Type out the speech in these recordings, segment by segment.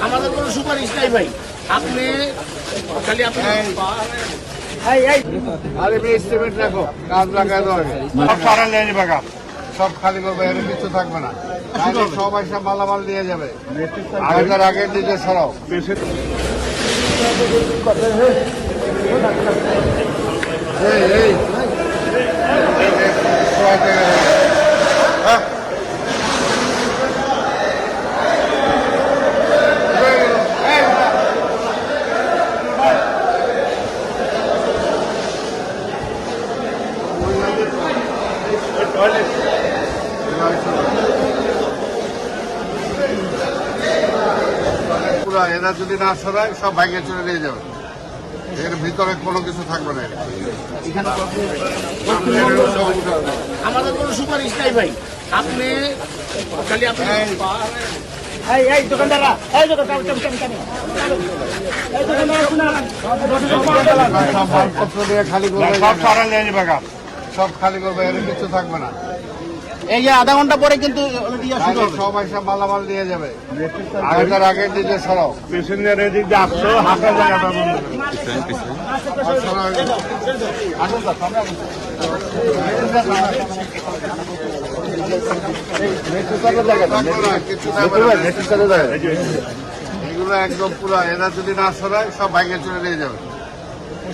আমাদের কোনো সুপারিশ নাই ভাই, আপনি খালি আপনি এস্টিমেট রাখো, কাজ লাগাই দেওয়া সব খালি করবে, এর কিছু থাকবে না। সবাই সব মালামাল নিয়ে যাবে, আগের আগে নিজে সরাও। এরা যদি না সরায় সব ভাঙে চলে নিয়ে যাবে, এর ভিতরে কোনো কিছু থাকবে না। আমাদের কোনো সুপারিশ নাই ভাই, আপনি খালি আপনি মালপত্র দিয়ে খালি করবে, সব খালি করবে, এর কিছু থাকবে না। এই যে আধা ঘন্টা পরে কিন্তু সবাই সব মালামাল নিয়ে যাবে, আগের আগে নিজে সরাও। পেছনের এদিক দিয়ে আসছো, হাঁটা জায়গাটা বন্ধ এগুলো একদম পুরা, এরা যদি না সরায় সব ভাঙে চলে নিয়ে যাবে,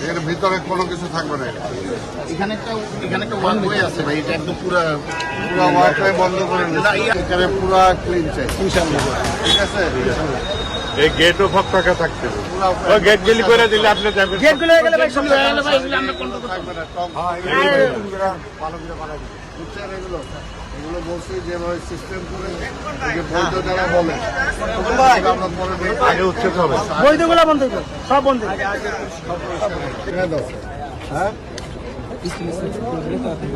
এর ভিতরে কোনো কিছু থাকবে না। এখানে একটা ওয়ান ওয়ে আছে ভাই, এটা একদম পুরো ওয়াইফাই বন্ধ করে এখানে পুরা ক্লিন চাই, ঠিক আছে। এই গেটও ফাঁকা থাকতে হবে, গেট গেলি করে দিলে আপনি যাবেন। গেট গুলো গেলে ভাই সব হয়ে গেলে ভাই, এগুলো আমরা কন্ট্রোল করতে থাকবে না। এগুলো এগুলো বলছি যেভাবে সিস্টেম করে, বৈধ যারা বলে আগে উচ্ছেদ হবে, বৈধগুলো বন্ধ করো, সব বন্ধ। হ্যাঁ,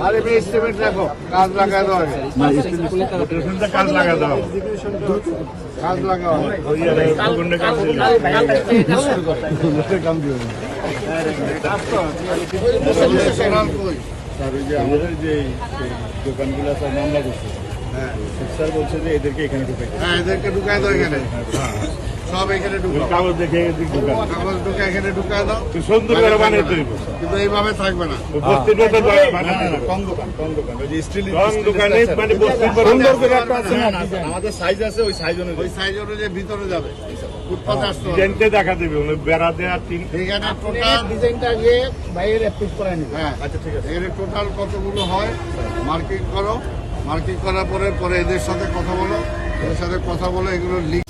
আরে এস্টিমেট রাখো, কাজ লাগাই দেওয়া হবে, কাজ লাগা দাও, কাজ লাগাও হবে। আমাদের যে দোকানগুলো আছে মামলা করছে, স্যার বলছে যে এদেরকে এখানে ঢুকাই, হ্যাঁ এদেরকে ঢুকাই দাও, এখানে সব এখানে ঢুকাও, কাগজ দেখে কাগজ ঢুকে এখানে ঢুকাই দাও, সুন্দর করে বানিয়ে তৈরি, কিন্তু এইভাবে থাকবে না। বস্তির মতো কম দোকানে মানে বস্তির সুন্দর করে একটা আছে না, আমাদের সাইজ আছে, ওই সাইজ অনুযায়ী ভিতরে যাবে, ফুটপাতে আসতে হবে। ডিজাইনটা দেখা দেবে, বেড়া দেওয়া তিন, এখানে টোটাল ডিজাইনটা আগে বাইরের অ্যাপ্রুভ করায় নি। হ্যাঁ আচ্ছা ঠিক আছে, এর টোটাল কতগুলো হয় মার্কিং করো, মার্কিং করার পরে এদের সাথে কথা বলো, এদের সাথে কথা বলে এগুলো লিখ